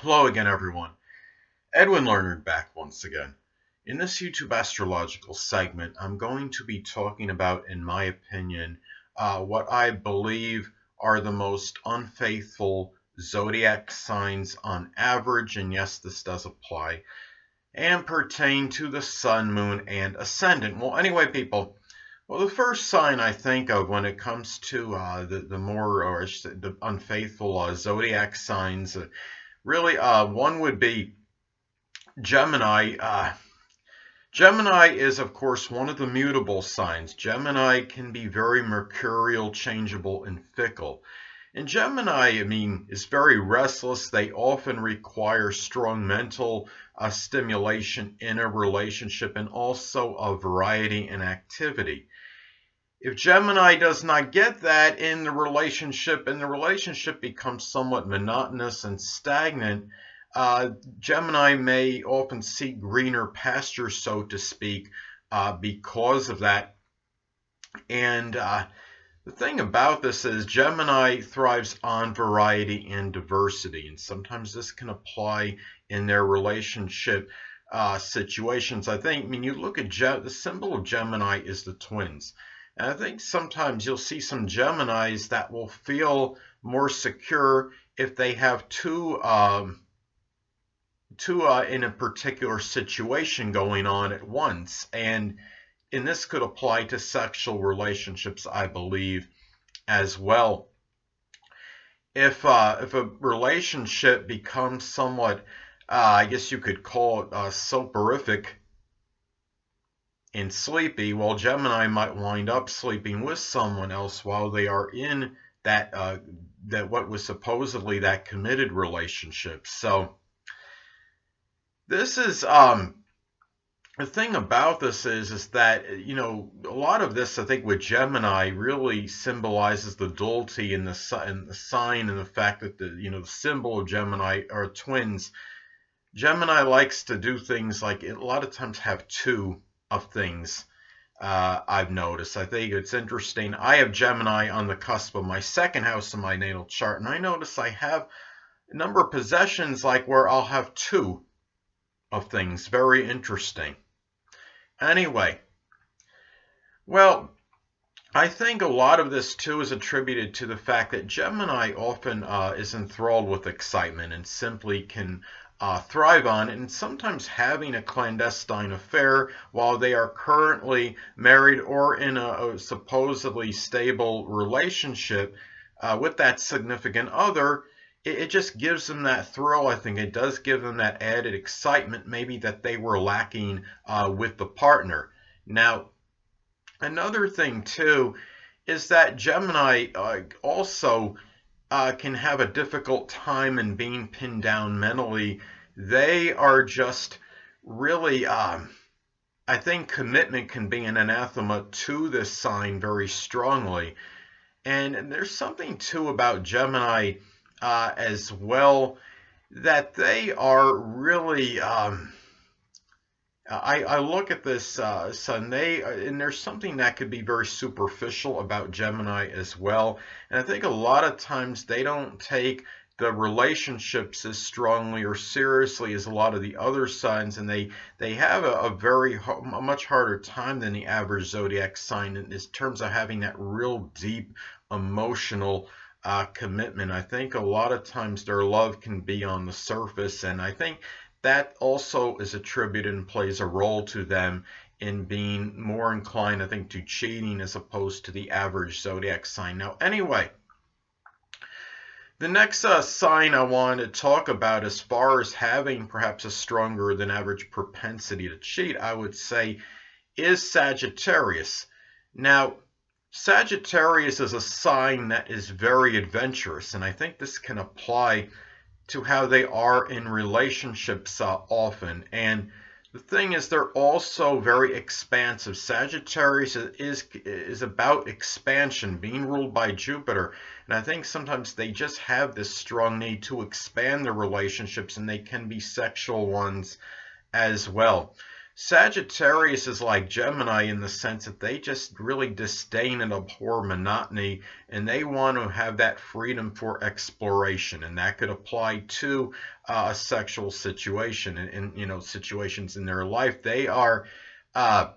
Hello again, everyone. Edwin Learnard back once again. In this YouTube astrological segment, I'm going to be talking about, in my opinion, what I believe are the most unfaithful zodiac signs on average, and yes, this does apply, and pertain to the sun, moon, and ascendant. Well, anyway, people, the first sign I think of when it comes to the more, or I should say, the unfaithful zodiac signs, really, one would be Gemini. Gemini is, of course, one of the mutable signs. Gemini can be very mercurial, changeable, and fickle. And Gemini, is very restless. They often require strong mental stimulation in a relationship and also a variety and activity. If Gemini does not get that in the relationship, and the relationship becomes somewhat monotonous and stagnant, Gemini may often seek greener pastures, so to speak, because of that. And the thing about this is Gemini thrives on variety and diversity, and sometimes this can apply in their relationship situations. I think, you look at the symbol of Gemini is the twins. And I think sometimes you'll see some Geminis that will feel more secure if they have two in a particular situation going on at once. And this could apply to sexual relationships, I believe, as well. If a relationship becomes somewhat, I guess you could call it soporific and sleepy, well, Gemini might wind up sleeping with someone else while they are in that what was supposedly that committed relationship. So this is the thing about this is that a lot of this, I think, with Gemini really symbolizes the duality in the sign, and the fact that the symbol of Gemini are twins. Gemini likes to do things like a lot of times have two of things. I've noticed. I think it's interesting. I have Gemini on the cusp of my second house in my natal chart, and I notice I have a number of possessions like where I'll have two of things. Very interesting. Anyway, well, I think a lot of this too is attributed to the fact that Gemini often is enthralled with excitement and simply can thrive on it, and sometimes having a clandestine affair while they are currently married or in a supposedly stable relationship with that significant other. It just gives them that thrill. I think it does give them that added excitement maybe that they were lacking with the partner. Now, another thing too is that Gemini also can have a difficult time in being pinned down mentally. They are just really, I think commitment can be an anathema to this sign very strongly. And there's something too about Gemini as well, that they are really, I look at this sun, and there's something that could be very superficial about Gemini as well. And I think a lot of times they don't take the relationships as strongly or seriously as a lot of the other signs, and they have a much harder time than the average zodiac sign in terms of having that real deep emotional commitment. I think a lot of times their love can be on the surface, and I think that also is attributed and plays a role to them in being more inclined, I think, to cheating as opposed to the average zodiac sign. Now, anyway, the next sign I wanted to talk about, as far as having perhaps a stronger than average propensity to cheat, I would say, is Sagittarius. Now, Sagittarius is a sign that is very adventurous, and I think this can apply to how they are in relationships often. And the thing is, they're also very expansive. Sagittarius is about expansion, being ruled by Jupiter. And I think sometimes they just have this strong need to expand their relationships, and they can be sexual ones as well. Sagittarius is like Gemini in the sense that they just really disdain and abhor monotony, and they want to have that freedom for exploration, and that could apply to a sexual situation and situations in their life. They are uh,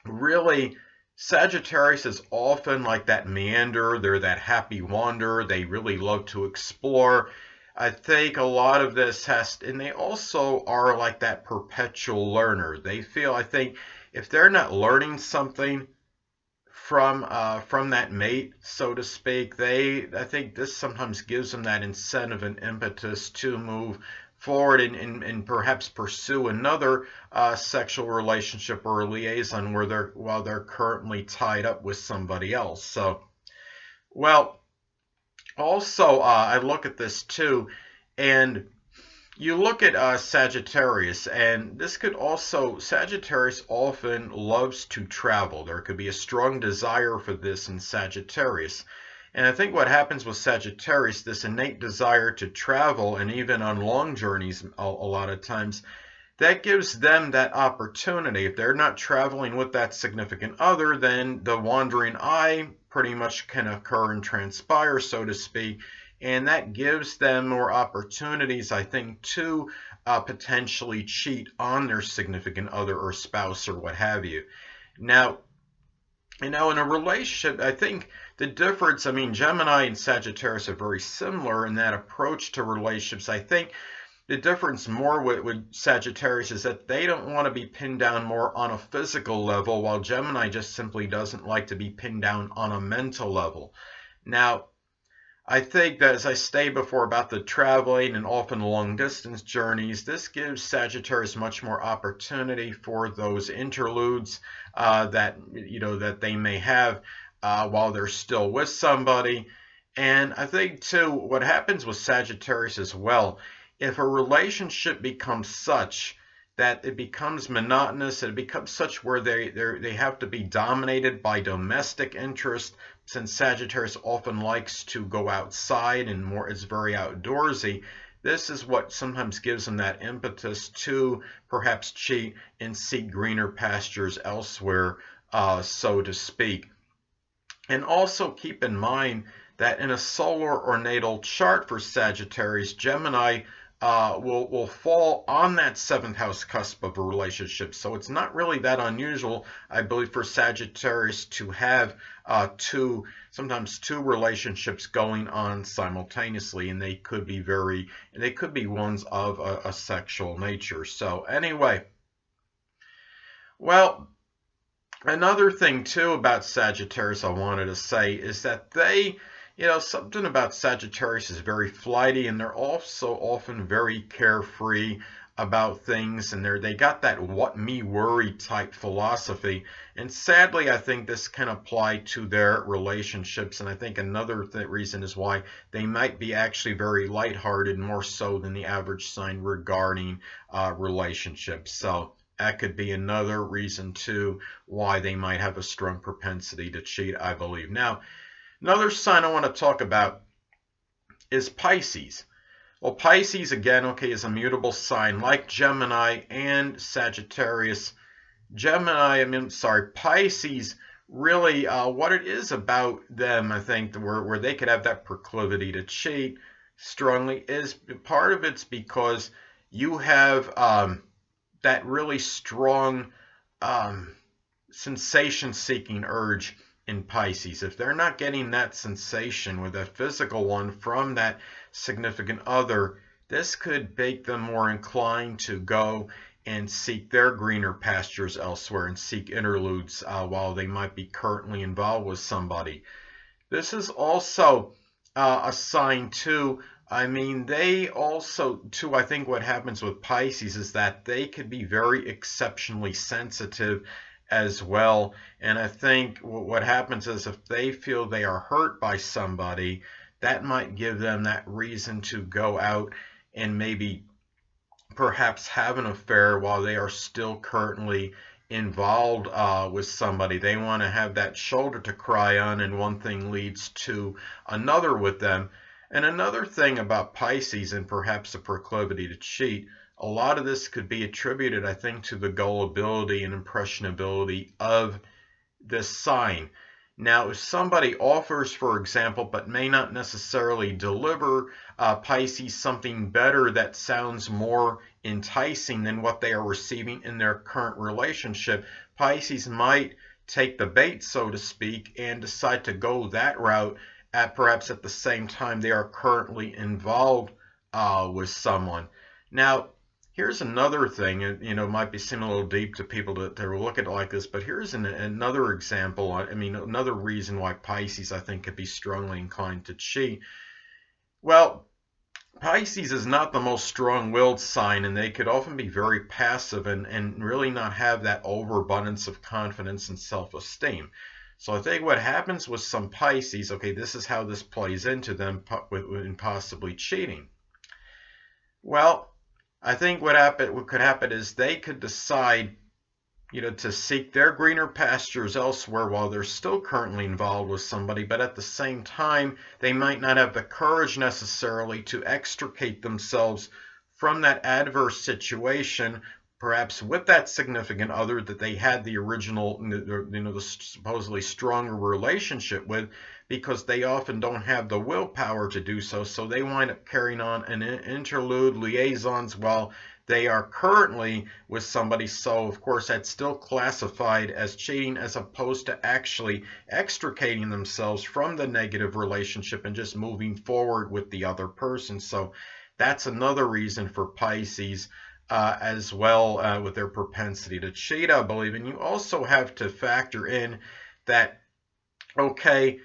really Sagittarius is often like that meander. They're that happy wanderer. They really love to explore. I think a lot of this and they also are like that perpetual learner. They feel, I think, if they're not learning something from that mate, so to speak, I think this sometimes gives them that incentive and impetus to move forward and perhaps pursue another sexual relationship or a liaison while they're currently tied up with somebody else. So, well, also I look at this too, and you look at Sagittarius, and this could also, Sagittarius often loves to travel. There could be a strong desire for this in Sagittarius. And I think what happens with Sagittarius, this innate desire to travel, and even on long journeys a lot of times, that gives them that opportunity. If they're not traveling with that significant other, then the wandering eye pretty much can occur and transpire, so to speak. And that gives them more opportunities, I think, to potentially cheat on their significant other or spouse or what have you. Now, in a relationship, I think the difference, I mean, Gemini and Sagittarius are very similar in that approach to relationships. I think the difference more with Sagittarius is that they don't want to be pinned down more on a physical level, while Gemini just simply doesn't like to be pinned down on a mental level. Now, I think that, as I stated before about the traveling and often long distance journeys, this gives Sagittarius much more opportunity for those interludes that they may have while they're still with somebody. And I think too, what happens with Sagittarius as well, if a relationship becomes such that it becomes monotonous, it becomes such where they have to be dominated by domestic interest, since Sagittarius often likes to go outside and is very outdoorsy. This is what sometimes gives them that impetus to perhaps cheat and seek greener pastures elsewhere, so to speak. And also keep in mind that in a solar or natal chart for Sagittarius, Gemini will fall on that seventh house cusp of a relationship. So it's not really that unusual, I believe, for Sagittarius to have sometimes two relationships going on simultaneously, and they could be ones of a sexual nature. So anyway, well, another thing too about Sagittarius I wanted to say is that something about Sagittarius is very flighty, and they're also often very carefree about things, and they got that what me worry type philosophy. And sadly, I think this can apply to their relationships, and I think another reason is why they might be actually very lighthearted, more so than the average sign regarding relationships. So that could be another reason too why they might have a strong propensity to cheat, I believe. Now, another sign I want to talk about is Pisces. Well, Pisces, again, is a mutable sign like Gemini and Sagittarius. Pisces, really, what it is about them, I think, where they could have that proclivity to cheat strongly, is part of it's because you have that really strong sensation-seeking urge in Pisces. If they're not getting that sensation with a physical one from that significant other, this could make them more inclined to go and seek their greener pastures elsewhere and seek interludes while they might be currently involved with somebody. This is also a sign too. I mean, they also too, I think what happens with Pisces is that they could be very exceptionally sensitive as well. And I think what happens is if they feel they are hurt by somebody, that might give them that reason to go out and maybe perhaps have an affair while they are still currently involved with somebody. They want to have that shoulder to cry on, and one thing leads to another with them. And another thing about Pisces, and perhaps a proclivity to cheat, a lot of this could be attributed, I think, to the gullibility and impressionability of this sign. Now, if somebody offers, for example, but may not necessarily deliver Pisces something better that sounds more enticing than what they are receiving in their current relationship, Pisces might take the bait, so to speak, and decide to go that route at perhaps at the same time they are currently involved with someone. Now, here's another thing, it might be seem a little deep to people to look at it like this, but here's another example. I mean, another reason why Pisces, I think, could be strongly inclined to cheat. Well, Pisces is not the most strong-willed sign, and they could often be very passive and really not have that overabundance of confidence and self-esteem. So I think what happens with some Pisces, okay, this is how this plays into them in possibly cheating. Well, I think what could happen is they could decide, to seek their greener pastures elsewhere while they're still currently involved with somebody, but at the same time, they might not have the courage necessarily to extricate themselves from that adverse situation, perhaps with that significant other that they had the original, the supposedly stronger relationship with, because they often don't have the willpower to do so. So they wind up carrying on an interlude liaisons while they are currently with somebody. So of course that's still classified as cheating, as opposed to actually extricating themselves from the negative relationship and just moving forward with the other person. So that's another reason for Pisces as well, with their propensity to cheat, I believe. And you also have to factor in that, okay,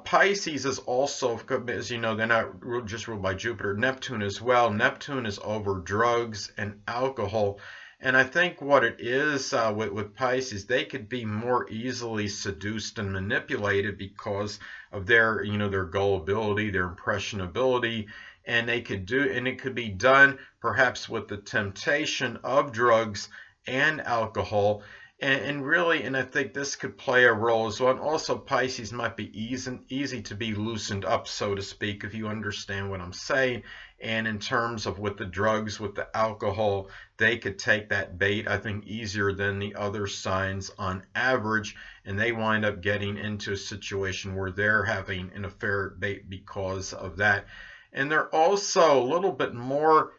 Pisces is also, as you know, they're not just ruled by Jupiter, Neptune as well. Neptune is over drugs and alcohol. And I think what it is with Pisces, they could be more easily seduced and manipulated because of their, their gullibility, their impressionability, and it could be done perhaps with the temptation of drugs and alcohol. And I think this could play a role as well. And also Pisces might be easy to be loosened up, so to speak, if you understand what I'm saying. And in terms of with the drugs, with the alcohol, they could take that bait, I think, easier than the other signs on average. And they wind up getting into a situation where they're having an affair bait because of that. And they're also a little bit more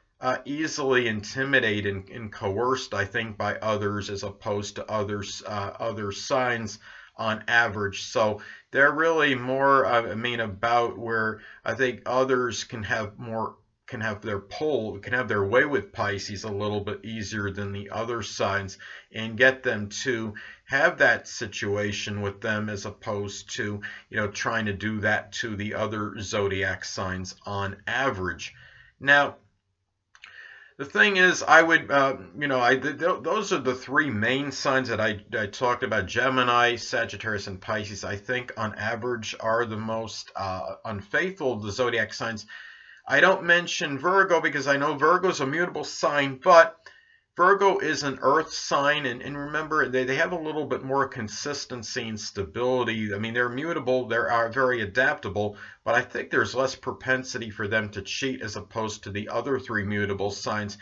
easily intimidated and coerced, I think, by others as opposed to other signs on average. So they're really more, about where I think others can have their way with Pisces a little bit easier than the other signs, and get them to have that situation with them, as opposed to trying to do that to the other zodiac signs on average. Now, the thing is, I would, those are the three main signs that I talked about: Gemini, Sagittarius, and Pisces. I think on average are the most unfaithful of the zodiac signs. I don't mention Virgo because I know Virgo is a mutable sign, but Virgo is an earth sign, and remember, they have a little bit more consistency and stability. I mean, they're mutable, they are very adaptable, but I think there's less propensity for them to cheat as opposed to the other three mutable signs.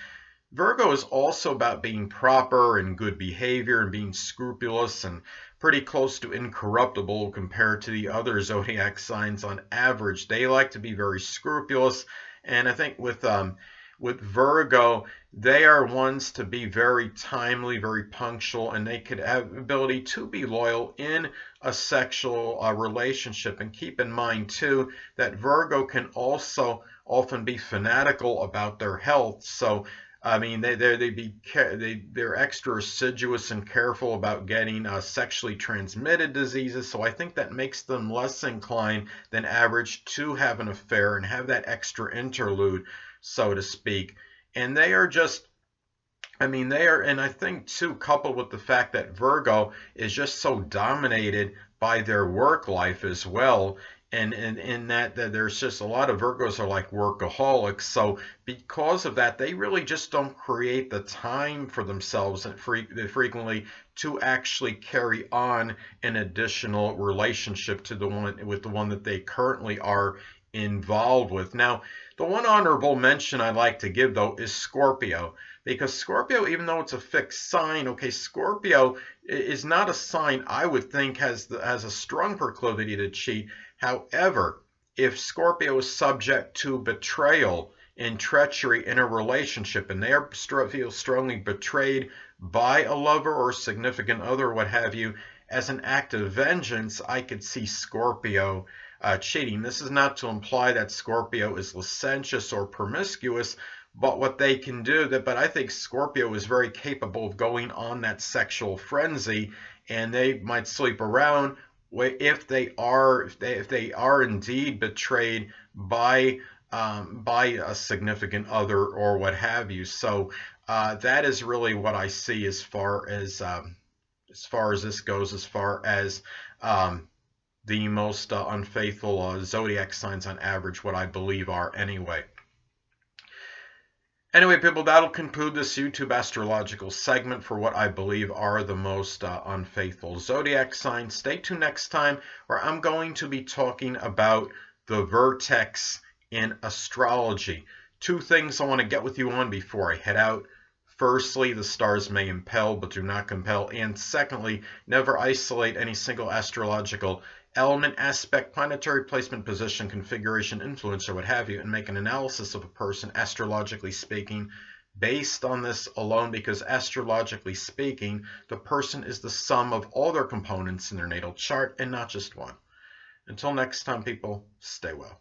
Virgo is also about being proper and good behavior and being scrupulous and pretty close to incorruptible compared to the other zodiac signs on average. They like to be very scrupulous, and I think with Virgo, they are ones to be very timely, very punctual, and they could have ability to be loyal in a sexual relationship. And keep in mind too that Virgo can also often be fanatical about their health. So I mean, they're extra assiduous and careful about getting sexually transmitted diseases. So I think that makes them less inclined than average to have an affair and have that extra interlude, so to speak. And they are just, and I think too, coupled with the fact that Virgo is just so dominated by their work life as well, and in that there's just a lot of Virgos are like workaholics. So because of that, they really just don't create the time for themselves and frequently to actually carry on an additional relationship to the one that they currently are involved with. Now, the one honorable mention I'd like to give, though, is Scorpio. Because Scorpio, even though it's a fixed sign, okay, Scorpio is not a sign I would think has a strong proclivity to cheat. However, if Scorpio is subject to betrayal and treachery in a relationship, and they feel strongly betrayed by a lover or significant other, what have you, as an act of vengeance, I could see Scorpio cheating. This is not to imply that Scorpio is licentious or promiscuous, but what they can do, but I think Scorpio is very capable of going on that sexual frenzy, and they might sleep around if they are indeed betrayed by a significant other or what have you. So that is really what I see as far as this goes, as far as the most unfaithful zodiac signs on average, what I believe are anyway. Anyway, people, that'll conclude this YouTube astrological segment for what I believe are the most unfaithful zodiac signs. Stay tuned next time, where I'm going to be talking about the vertex in astrology. Two things I want to get with you on before I head out. Firstly, the stars may impel but do not compel. And secondly, never isolate any single astrological element, aspect, planetary placement, position, configuration, influence, or what have you, and make an analysis of a person, astrologically speaking, based on this alone, because astrologically speaking, the person is the sum of all their components in their natal chart and not just one. Until next time, people, stay well.